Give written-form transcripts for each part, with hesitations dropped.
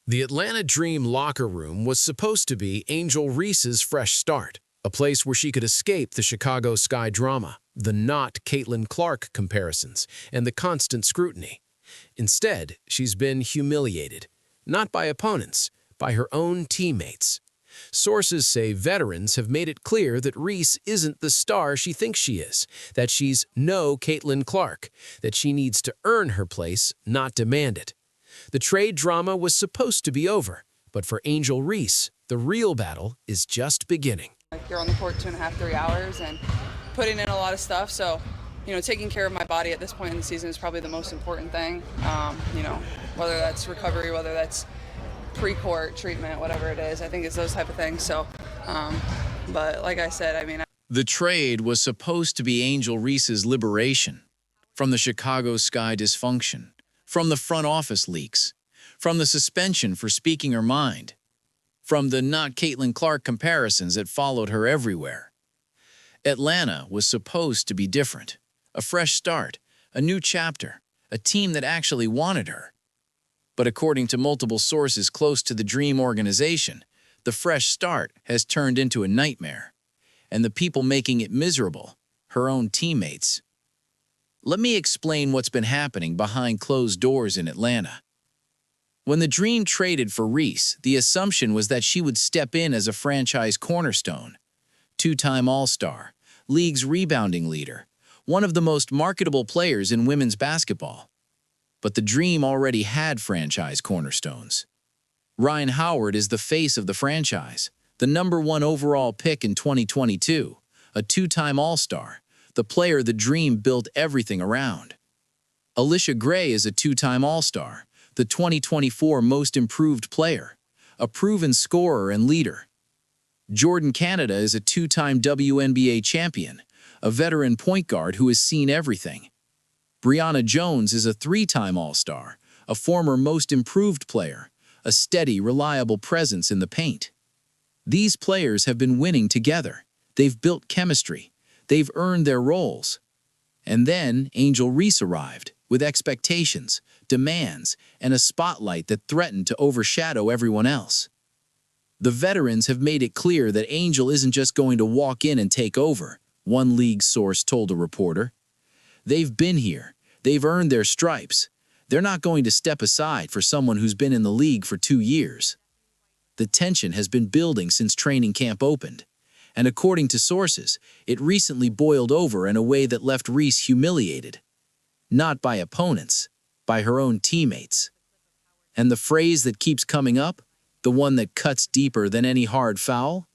The Atlanta Dream locker room was supposed to be Angel Reese's fresh start, a place where she could escape the Chicago Sky drama, the not Caitlin Clark comparisons, and the constant scrutiny. Instead, she's been humiliated, not by opponents, by her own teammates. Sources say veterans have made it clear that Reese isn't the star she thinks she is, that she's no Caitlin Clark, that she needs to earn her place, not demand it. The trade drama was supposed to be over, but for Angel Reese, the real battle is just beginning. You're on the court 2.5, 3 hours and putting in a lot of stuff. So, taking care of my body at this point in the season is probably the most important thing. Whether that's recovery, whether that's pre-court treatment, whatever it is, I think it's those type of things. So, but like I said, The trade was supposed to be Angel Reese's liberation from the Chicago Sky dysfunction, from the front office leaks, from the suspension for speaking her mind, from the not Caitlin Clark comparisons that followed her everywhere. Atlanta was supposed to be different, a fresh start, a new chapter, a team that actually wanted her. But according to multiple sources close to the Dream organization, the fresh start has turned into a nightmare, and the people making it miserable, her own teammates. Let me explain what's been happening behind closed doors in Atlanta. When the Dream traded for Reese, the assumption was that she would step in as a franchise cornerstone, two-time All-Star, league's rebounding leader, one of the most marketable players in women's basketball. But the Dream already had franchise cornerstones. Ryan Howard is the face of the franchise, the #1 overall pick in 2022, a two-time All-Star, the player the Dream built everything around. Alicia Gray is a two-time All-Star, the 2024 Most Improved Player, a proven scorer and leader. Jordan Canada is a two-time WNBA champion, a veteran point guard who has seen everything. Brianna Jones is a three-time All-Star, a former Most Improved Player, a steady, reliable presence in the paint. These players have been winning together. They've built chemistry. They've earned their roles. And then Angel Reese arrived, with expectations, demands, and a spotlight that threatened to overshadow everyone else. The veterans have made it clear that Angel isn't just going to walk in and take over, one league source told a reporter. They've been here. They've earned their stripes. They're not going to step aside for someone who's been in the league for 2 years. The tension has been building since training camp opened, and according to sources, it recently boiled over in a way that left Reese humiliated. Not by opponents, by her own teammates. And the phrase that keeps coming up, the one that cuts deeper than any hard foul?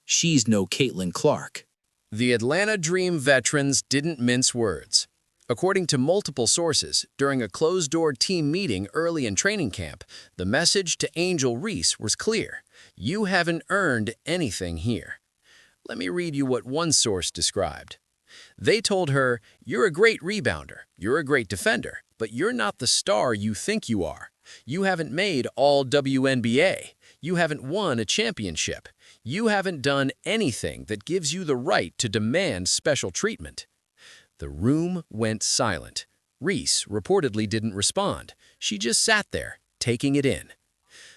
She's no Caitlin Clark. The Atlanta Dream veterans didn't mince words. According to multiple sources, during a closed-door team meeting early in training camp, the message to Angel Reese was clear. You haven't earned anything here. Let me read you what one source described. They told her, you're a great rebounder, you're a great defender, but you're not the star you think you are. You haven't made all WNBA. You haven't won a championship. You haven't done anything that gives you the right to demand special treatment. The room went silent. Reese reportedly didn't respond. She just sat there, taking it in.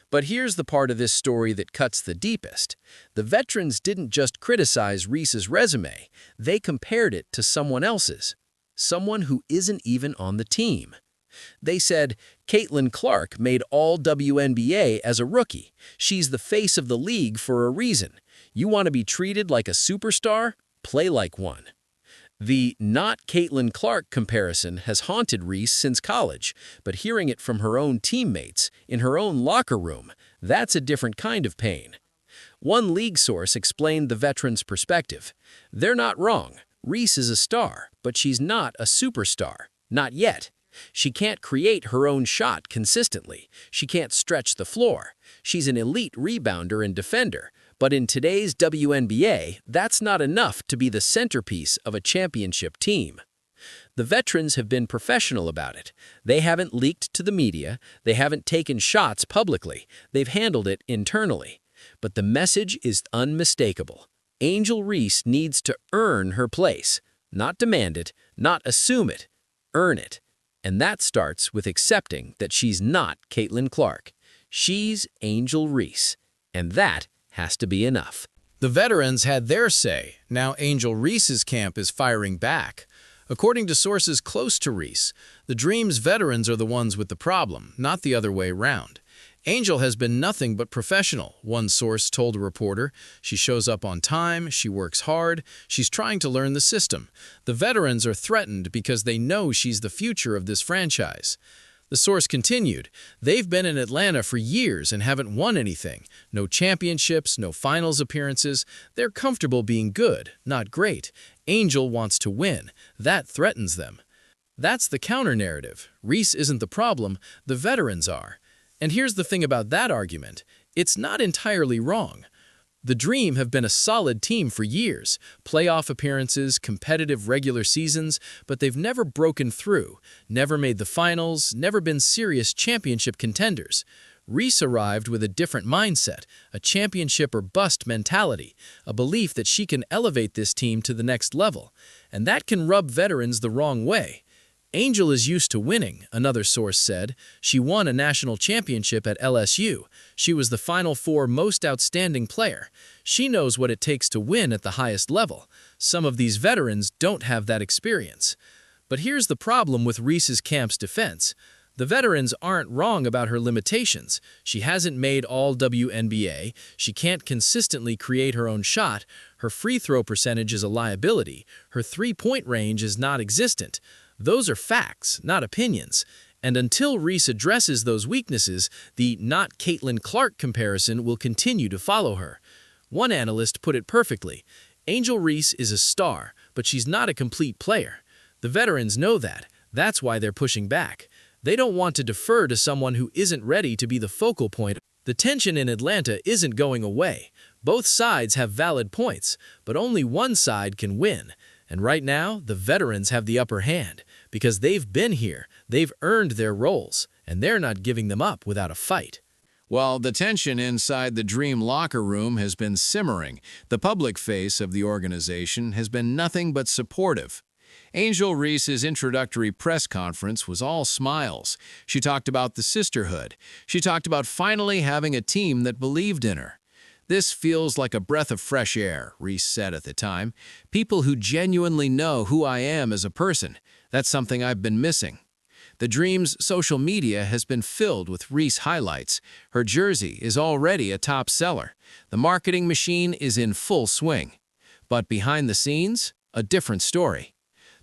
But here's the part of this story that cuts the deepest. The veterans didn't just criticize Reese's resume, they compared it to someone else's, someone who isn't even on the team. They said, Caitlin Clark made all WNBA as a rookie. She's the face of the league for a reason. You want to be treated like a superstar? Play like one. The not Caitlin Clark comparison has haunted Reese since college, but hearing it from her own teammates, in her own locker room, that's a different kind of pain. One league source explained the veterans' perspective. They're not wrong. Reese is a star, but she's not a superstar. Not yet. She can't create her own shot consistently. She can't stretch the floor. She's an elite rebounder and defender. But in today's WNBA, that's not enough to be the centerpiece of a championship team. The veterans have been professional about it. They haven't leaked to the media. They haven't taken shots publicly. They've handled it internally. But the message is unmistakable. Angel Reese needs to earn her place, not demand it, not assume it, earn it. And that starts with accepting that she's not Caitlin Clark. She's Angel Reese, and that has to be enough. The veterans had their say. Now Angel Reese's camp is firing back. According to sources close to Reese, the Dream's veterans are the ones with the problem, not the other way around. Angel has been nothing but professional, one source told a reporter. She shows up on time, she works hard, she's trying to learn the system. The veterans are threatened because they know she's the future of this franchise. The source continued, they've been in Atlanta for years and haven't won anything. No championships, no finals appearances. They're comfortable being good, not great. Angel wants to win. That threatens them. That's the counter-narrative. Reese isn't the problem, the veterans are. And here's the thing about that argument. It's not entirely wrong. The Dream have been a solid team for years, playoff appearances, competitive regular seasons, but they've never broken through, never made the finals, never been serious championship contenders. Reese arrived with a different mindset, a championship or bust mentality, a belief that she can elevate this team to the next level, and that can rub veterans the wrong way. Angel is used to winning, another source said. She won a national championship at LSU. She was the Final Four most outstanding player. She knows what it takes to win at the highest level. Some of these veterans don't have that experience. But here's the problem with Reese's camp's defense. The veterans aren't wrong about her limitations. She hasn't made all WNBA. She can't consistently create her own shot. Her free throw percentage is a liability. Her three-point range is non-existent. Those are facts, not opinions. And until Reese addresses those weaknesses, the not Caitlin Clark comparison will continue to follow her. One analyst put it perfectly. Angel Reese is a star, but she's not a complete player. The veterans know that. That's why they're pushing back. They don't want to defer to someone who isn't ready to be the focal point. The tension in Atlanta isn't going away. Both sides have valid points, but only one side can win. And right now, the veterans have the upper hand because they've been here, they've earned their roles, and they're not giving them up without a fight. While the tension inside the Dream locker room has been simmering, the public face of the organization has been nothing but supportive. Angel Reese's introductory press conference was all smiles. She talked about the sisterhood. She talked about finally having a team that believed in her. "This feels like a breath of fresh air," Reese said at the time. "People who genuinely know who I am as a person. That's something I've been missing." The Dream's social media has been filled with Reese highlights. Her jersey is already a top seller. The marketing machine is in full swing. But behind the scenes, a different story.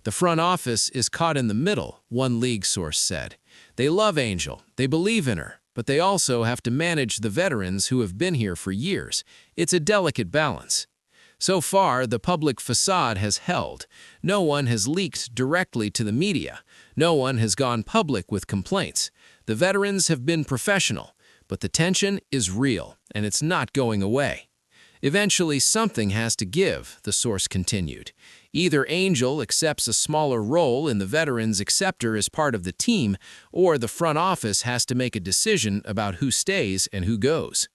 The front office is caught in the middle, one league source said. They love Angel, they believe in her, but they also have to manage the veterans who have been here for years. It's a delicate balance. So far, the public facade has held. No one has leaked directly to the media. No one has gone public with complaints. The veterans have been professional, but the tension is real, and it's not going away. Eventually, something has to give, the source continued. Either Angel accepts a smaller role in the veterans accept her as part of the team, or the front office has to make a decision about who stays and who goes.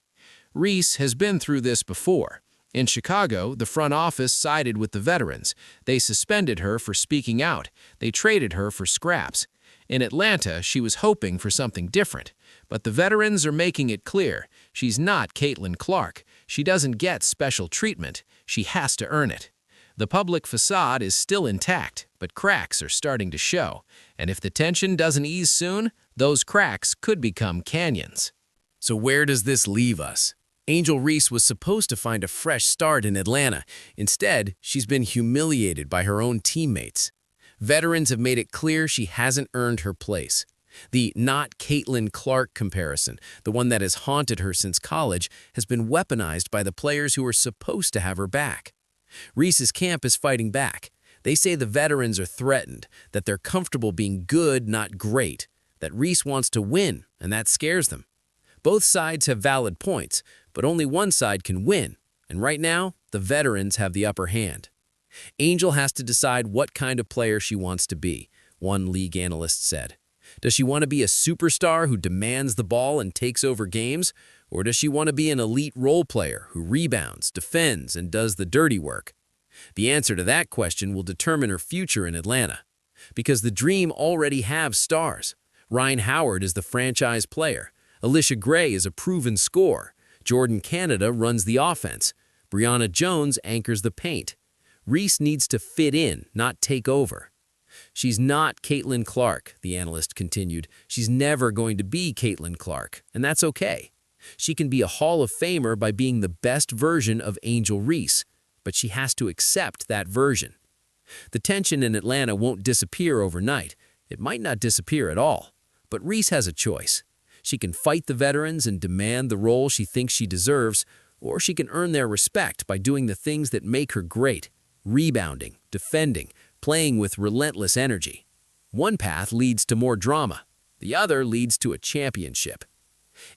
Reese has been through this before. In Chicago, the front office sided with the veterans. They suspended her for speaking out. They traded her for scraps. In Atlanta, she was hoping for something different. But the veterans are making it clear. She's not Caitlin Clark. She doesn't get special treatment. She has to earn it. The public facade is still intact, but cracks are starting to show. And if the tension doesn't ease soon, those cracks could become canyons. So where does this leave us? Angel Reese was supposed to find a fresh start in Atlanta. Instead, she's been humiliated by her own teammates. Veterans have made it clear she hasn't earned her place. The not Caitlin Clark comparison, the one that has haunted her since college, has been weaponized by the players who are supposed to have her back. Reese's camp is fighting back. They say the veterans are threatened, that they're comfortable being good, not great, that Reese wants to win, and that scares them. Both sides have valid points, but only one side can win, and right now, the veterans have the upper hand. Angel has to decide what kind of player she wants to be, one league analyst said. Does she want to be a superstar who demands the ball and takes over games? Or does she want to be an elite role player who rebounds, defends, and does the dirty work? The answer to that question will determine her future in Atlanta. Because the Dream already have stars. Ryan Howard is the franchise player. Alicia Gray is a proven scorer. Jordan Canada runs the offense. Brianna Jones anchors the paint. Reese needs to fit in, not take over. She's not Caitlin Clark, the analyst continued. She's never going to be Caitlin Clark, and that's okay. She can be a Hall of Famer by being the best version of Angel Reese, but she has to accept that version. The tension in Atlanta won't disappear overnight. It might not disappear at all. But Reese has a choice. She can fight the veterans and demand the role she thinks she deserves, or she can earn their respect by doing the things that make her great: rebounding, defending, playing with relentless energy. One path leads to more drama. The other leads to a championship.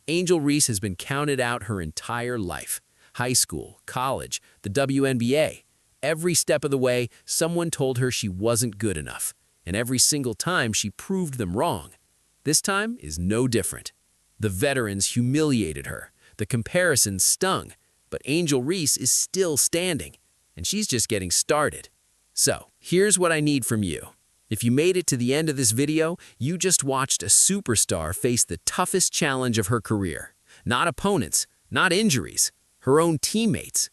Angel Reese has been counted out her entire life. High school, college, the WNBA. Every step of the way, someone told her she wasn't good enough. And every single time, she proved them wrong. This time is no different. The veterans humiliated her. The comparisons stung. But Angel Reese is still standing. And she's just getting started. So, here's what I need from you. If you made it to the end of this video, you just watched a superstar face the toughest challenge of her career. Not opponents, not injuries, her own teammates.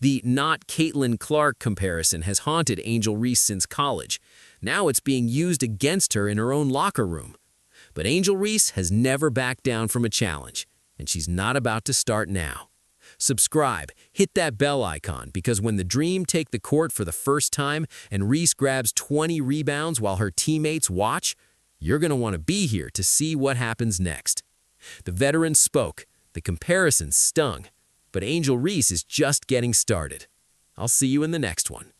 The not Caitlin Clark comparison has haunted Angel Reese since college. Now it's being used against her in her own locker room. But Angel Reese has never backed down from a challenge, and she's not about to start now. Subscribe, hit that bell icon, because when the Dream take the court for the first time and Reese grabs 20 rebounds while her teammates watch, you're going to want to be here to see what happens next. The veterans spoke, the comparisons stung, but Angel Reese is just getting started. I'll see you in the next one.